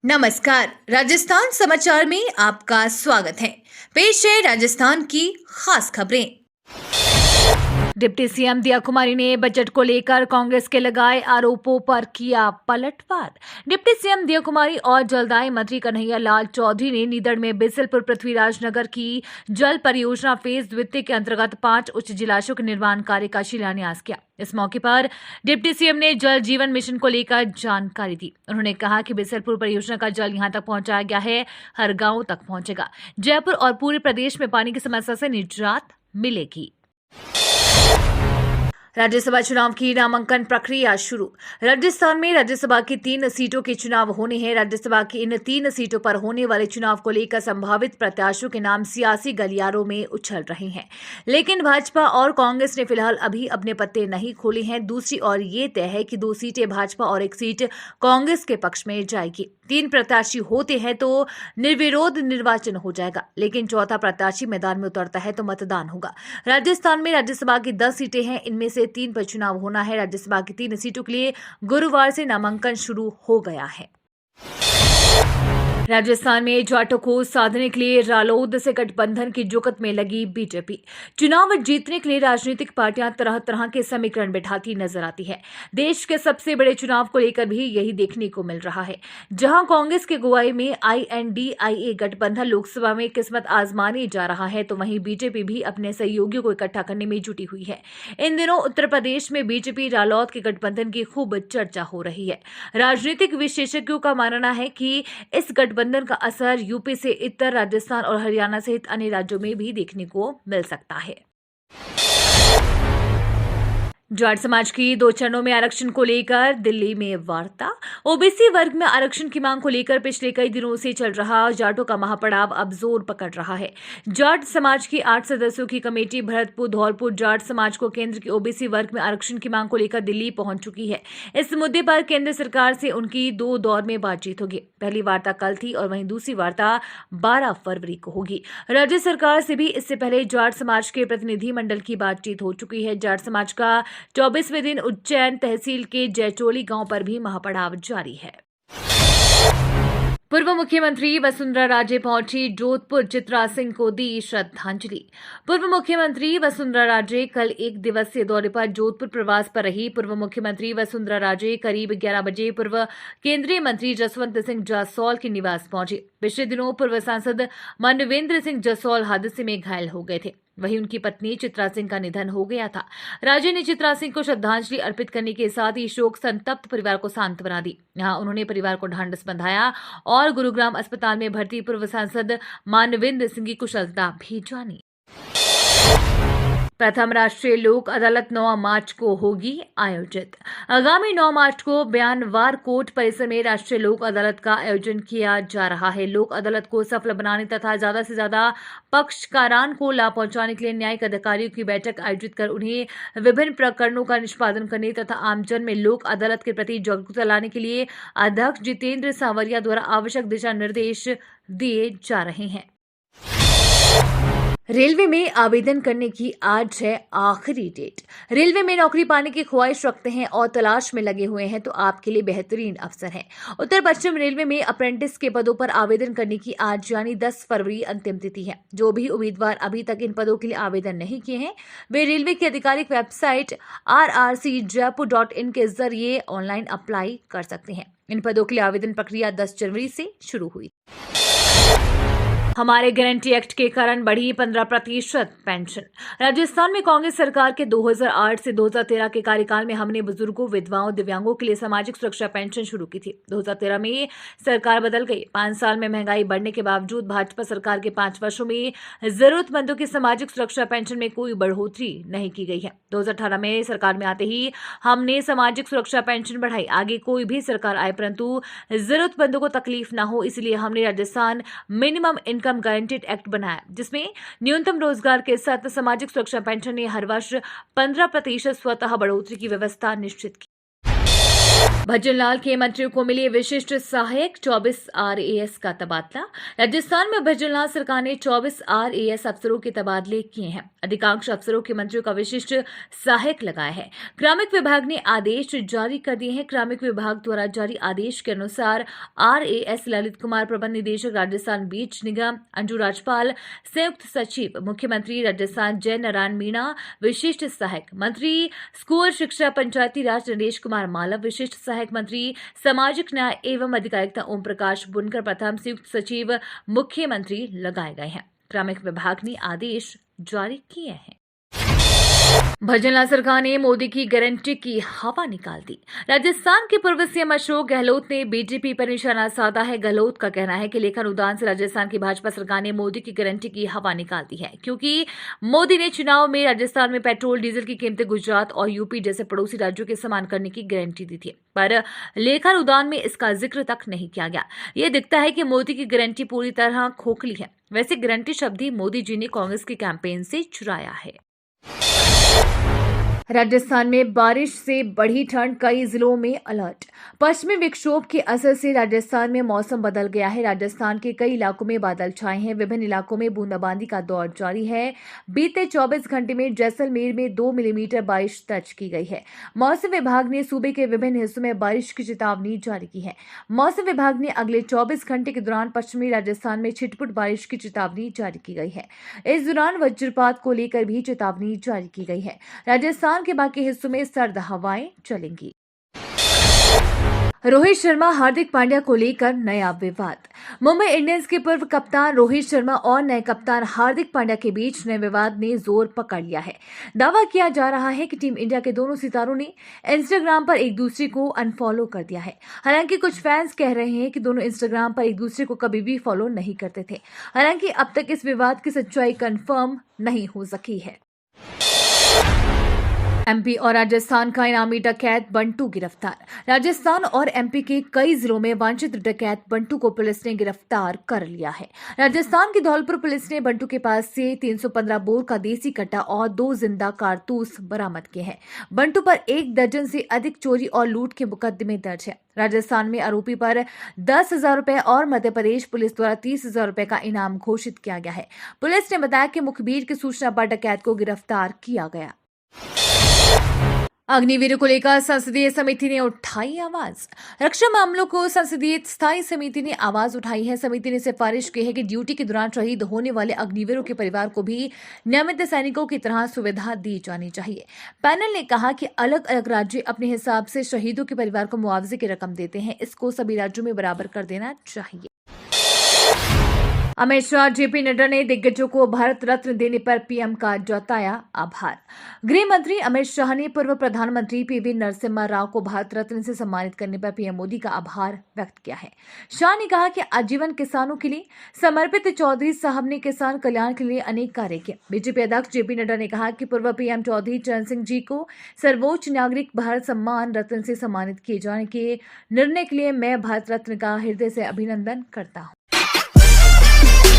नमस्कार, राजस्थान समाचार में आपका स्वागत है। पेश है राजस्थान की खास खबरें। डिप्टी सीएम दिया कुमारी ने बजट को लेकर कांग्रेस के लगाए आरोपों पर किया पलटवार। डिप्टी सीएम दिया कुमारी और जलदाय मंत्री कन्हैया लाल चौधरी ने नीदड़ में बिसलपुर पृथ्वीराज नगर की जल परियोजना फेज द्वितीय के अंतर्गत 5 उच्च जलाशयों के निर्माण कार्य का शिलान्यास किया। इस मौके पर डिप्टी सीएम ने जल जीवन मिशन को लेकर जानकारी दी। उन्होंने कहा कि बिसलपुर परियोजना का जल यहां तक पहुंचाया गया है, हर गांव तक पहुंचेगा। जयपुर और पूरे प्रदेश में पानी की समस्या से निजात मिलेगी। राज्यसभा चुनाव की नामांकन प्रक्रिया शुरू। राजस्थान में राज्यसभा की 3 सीटों के चुनाव होने हैं। राज्यसभा की इन 3 सीटों पर होने वाले चुनाव को लेकर संभावित प्रत्याशियों के नाम सियासी गलियारों में उछल रहे हैं, लेकिन भाजपा और कांग्रेस ने फिलहाल अभी अपने पत्ते नहीं खोले हैं। दूसरी ओर ये तय है कि 2 सीटें भाजपा और 1 सीट कांग्रेस के पक्ष में जाएगी। 3 प्रत्याशी होते हैं तो निर्विरोध निर्वाचन हो जाएगा, लेकिन चौथा प्रत्याशी मैदान में उतरता है तो मतदान होगा। राजस्थान में राज्यसभा की 10 सीटें हैं, इनमें से 3 पर चुनाव होना है। राज्यसभा की 3 सीटों के लिए गुरुवार से नामांकन शुरू हो गया है। राजस्थान में जाटों को साधने के लिए रालोद से गठबंधन की जुगत में लगी बीजेपी। चुनाव जीतने के लिए राजनीतिक पार्टियां तरह तरह के समीकरण बिठाती नजर आती है। देश के सबसे बड़े चुनाव को लेकर भी यही देखने को मिल रहा है। जहां कांग्रेस की अगुवाई में INDIA गठबंधन लोकसभा में किस्मत आजमाने जा रहा है, तो वहीं बीजेपी भी अपने सहयोगियों को इकट्ठा करने में जुटी हुई है। इन दिनों उत्तर प्रदेश में बीजेपी रालोद के गठबंधन की खूब चर्चा हो रही है। राजनीतिक विशेषज्ञों का मानना है कि इस गठबंधन का असर यूपी से इतर राजस्थान और हरियाणा सहित अन्य राज्यों में भी देखने को मिल सकता है। जाट समाज की 2 चरणों में आरक्षण को लेकर दिल्ली में वार्ता। ओबीसी वर्ग में आरक्षण की मांग को लेकर पिछले कई दिनों से चल रहा जाटों का महापड़ाव अब जोर पकड़ रहा है। जाट समाज की 8 सदस्यों की कमेटी भरतपुर धौलपुर जाट समाज को केंद्र की ओबीसी वर्ग में आरक्षण की मांग को लेकर दिल्ली पहुंच चुकी है। इस मुद्दे पर केंद्र सरकार से उनकी 2 दौर में बातचीत होगी। पहली वार्ता कल थी और वहीं दूसरी वार्ता 12 फरवरी को होगी। राज्य सरकार से भी इससे पहले जाट समाज के प्रतिनिधिमंडल की बातचीत हो चुकी है। जाट समाज का 24वें दिन उज्जैन तहसील के जयचोली गांव पर भी महापड़ाव जारी है। पूर्व मुख्यमंत्री वसुंधरा राजे पहुंची जोधपुर, चित्रा सिंह को दी श्रद्धांजलि। पूर्व मुख्यमंत्री वसुंधरा राजे कल 1 दिवसीय दौरे पर जोधपुर प्रवास पर रही। पूर्व मुख्यमंत्री वसुंधरा राजे करीब 11 बजे पूर्व केंद्रीय मंत्री जसवंत सिंह जासौल के निवास पहुंचे। पिछले दिनों पूर्व सांसद मानवेंद्र सिंह जासौल हादसे में घायल हो गए थे। वहीं उनकी पत्नी चित्रा सिंह का निधन हो गया था। राजे ने चित्रा सिंह को श्रद्धांजलि अर्पित करने के साथ ही शोक संतप्त परिवार को सांत्वना दी। यहां उन्होंने परिवार को ढांढस बंधाया और गुरुग्राम अस्पताल में भर्ती पूर्व सांसद मानवेंद्र सिंह की कुशलता भी जानी। प्रथम राष्ट्रीय लोक अदालत 9 मार्च को होगी आयोजित। आगामी 9 मार्च को बयानवार कोर्ट परिसर में राष्ट्रीय लोक अदालत का आयोजन किया जा रहा है। लोक अदालत को सफल बनाने तथा ज्यादा से ज्यादा पक्षकारान को लाभ पहुंचाने के लिए न्यायिक अधिकारियों की बैठक आयोजित कर उन्हें विभिन्न प्रकरणों का निष्पादन करने तथा आमजन में लोक अदालत के प्रति जागरूकता लाने के लिए अध्यक्ष जितेंद्र सांवरिया द्वारा आवश्यक दिशा निर्देश दिए जा रहे हैं। रेलवे में आवेदन करने की आज है आखिरी डेट। रेलवे में नौकरी पाने की ख्वाहिश रखते हैं और तलाश में लगे हुए हैं तो आपके लिए बेहतरीन अवसर है। उत्तर पश्चिम रेलवे में अप्रेंटिस के पदों पर आवेदन करने की आज यानी 10 फरवरी अंतिम तिथि है। जो भी उम्मीदवार अभी तक इन पदों के लिए आवेदन नहीं किए हैं, वे रेलवे की आधिकारिक वेबसाइट rrcjaipur.in के जरिए ऑनलाइन अप्लाई कर सकते हैं। इन पदों के लिए आवेदन प्रक्रिया 10 जनवरी से शुरू हुई। हमारे गारंटी एक्ट के कारण बढ़ी 15% पेंशन। राजस्थान में कांग्रेस सरकार के 2008 से 2013 के कार्यकाल में हमने बुजुर्गों, विधवाओं, दिव्यांगों के लिए सामाजिक सुरक्षा पेंशन शुरू की थी। 2013 में सरकार बदल गई। 5 साल में महंगाई बढ़ने के बावजूद भाजपा सरकार के 5 वर्षों में जरूरतमंदों की सामाजिक सुरक्षा पेंशन में कोई बढ़ोतरी नहीं की गई है। 2018 में सरकार में आते ही हमने सामाजिक सुरक्षा पेंशन बढ़ाई। आगे कोई भी सरकार आए परंतु जरूरतमंदों को तकलीफ न हो, इसलिए हमने Rajasthan minimum income guaranteed act बनाया, जिसमें न्यूनतम रोजगार के साथ सामाजिक सुरक्षा पेंशन ने हर वर्ष 15% स्वतः बढ़ोतरी की व्यवस्था निश्चित की। भजनलाल के मंत्रियों को मिली विशिष्ट सहायक 24 RAS का तबादला। राजस्थान में भजनलाल सरकार ने 24 RAS अफसरों के तबादले किए हैं। अधिकांश अफसरों के मंत्रियों का विशिष्ट सहायक लगाया है। कार्मिक विभाग ने आदेश जारी कर दिए हैं। कार्मिक विभाग द्वारा जारी आदेश के अनुसार RAS ललित कुमार, प्रबंध निदेशक राजस्थान बीज निगम, अंजू राजपाल, संयुक्त सचिव मुख्यमंत्री राजस्थान जय नारायण मीणा, विशिष्ट सहायक मंत्री स्कूल शिक्षा पंचायती राज नरेश कुमार मालव, विशिष्ट सहायक मंत्री सामाजिक न्याय एवं अधिकारिता ओम प्रकाश बुनकर, प्रथम संयुक्त सचिव मुख्यमंत्री लगाए गए हैं। कार्मिक विभाग ने आदेश जारी किए हैं। भजनलाल सरकार ने मोदी की गारंटी की हवा निकाल दी। राजस्थान के पूर्व सीएम अशोक गहलोत ने बीजेपी पर निशाना साधा है। गहलोत का कहना है कि लेखा अनुदान से राजस्थान की भाजपा सरकार ने मोदी की गारंटी की हवा निकाल दी है, क्योंकि मोदी ने चुनाव में राजस्थान में पेट्रोल डीजल की कीमतें गुजरात और यूपी जैसे पड़ोसी राज्यों के समान करने की गारंटी दी थी, पर लेखा अनुदान में इसका जिक्र तक नहीं किया गया। यह दिखता है कि मोदी की गारंटी पूरी तरह खोखली है। वैसे गारंटी शब्द ही मोदी जी ने कांग्रेस के कैंपेन से चुराया है। राजस्थान में बारिश से बढ़ी ठंड, कई जिलों में अलर्ट। पश्चिमी विक्षोभ के असर से राजस्थान में मौसम बदल गया है। राजस्थान के कई इलाकों में बादल छाए हैं। विभिन्न इलाकों में बूंदाबांदी का दौर जारी है। बीते 24 घंटे में जैसलमेर में 2 मिलीमीटर बारिश दर्ज की गई है। मौसम विभाग ने सूबे के विभिन्न हिस्सों में बारिश की चेतावनी जारी की है। मौसम विभाग ने अगले 24 घंटे के दौरान पश्चिमी राजस्थान में छिटपुट बारिश की चेतावनी जारी की गई है। इस दौरान वज्रपात को लेकर भी चेतावनी जारी की गई है। राजस्थान के बाकी हिस्सों में सर्द हवाएं चलेंगी। रोहित शर्मा हार्दिक पांड्या को लेकर नया विवाद। मुंबई इंडियंस के पूर्व कप्तान रोहित शर्मा और नए कप्तान हार्दिक पांड्या के बीच नए विवाद ने जोर पकड़ लिया है। दावा किया जा रहा है कि टीम इंडिया के दोनों सितारों ने इंस्टाग्राम पर एक दूसरे को अनफॉलो कर दिया है। हालांकि कुछ फैंस कह रहे हैं कि दोनों इंस्टाग्राम पर एक दूसरे को कभी भी फॉलो नहीं करते थे। हालांकि अब तक इस विवाद की सच्चाई कंफर्म नहीं हो सकी है। एमपी और राजस्थान का इनामी डकैत बंटू गिरफ्तार। राजस्थान और एमपी के कई जिलों में वांछित डकैत बंटू को पुलिस ने गिरफ्तार कर लिया है। राजस्थान की धौलपुर पुलिस ने बंटू के पास से 315 बोर का देसी कट्टा और 2 जिंदा कारतूस बरामद किए हैं। बंटू पर 1 दर्जन से अधिक चोरी और लूट के मुकदमे दर्ज है। राजस्थान में आरोपी पर 10,000 रुपए और मध्य प्रदेश पुलिस द्वारा 30,000 रुपए का इनाम घोषित किया गया है। पुलिस ने बताया कि मुखबिर की सूचना पर डकैत को गिरफ्तार किया गया। अग्निवीरों को लेकर संसदीय समिति ने उठाई आवाज। रक्षा मामलों को संसदीय स्थायी समिति ने आवाज उठाई है। समिति ने सिफारिश की है कि ड्यूटी के दौरान शहीद होने वाले अग्निवीरों के परिवार को भी नियमित सैनिकों की तरह सुविधा दी जानी चाहिए। पैनल ने कहा कि अलग अलग राज्य अपने हिसाब से शहीदों के परिवार को मुआवजे की रकम देते हैं, इसको सभी राज्यों में बराबर कर देना चाहिए। अमित शाह, जेपी नड्डा ने दिग्गजों को भारत रत्न देने पर पीएम का जताया आभार। गृह मंत्री अमित शाह ने पूर्व प्रधानमंत्री पीवी नरसिम्हा राव को भारत रत्न से सम्मानित करने पर पीएम मोदी का आभार व्यक्त किया है। शाह ने कहा कि आजीवन किसानों के लिए समर्पित चौधरी साहब ने किसान कल्याण के लिए अनेक कार्य किए। बीजेपी अध्यक्ष जेपी नड्डा ने कहा कि पूर्व पीएम चौधरी चरण सिंह जी को सर्वोच्च नागरिक भारत सम्मान रत्न से सम्मानित किए जाने के निर्णय के लिए मैं भारत रत्न का हृदय से अभिनंदन करता हूँ।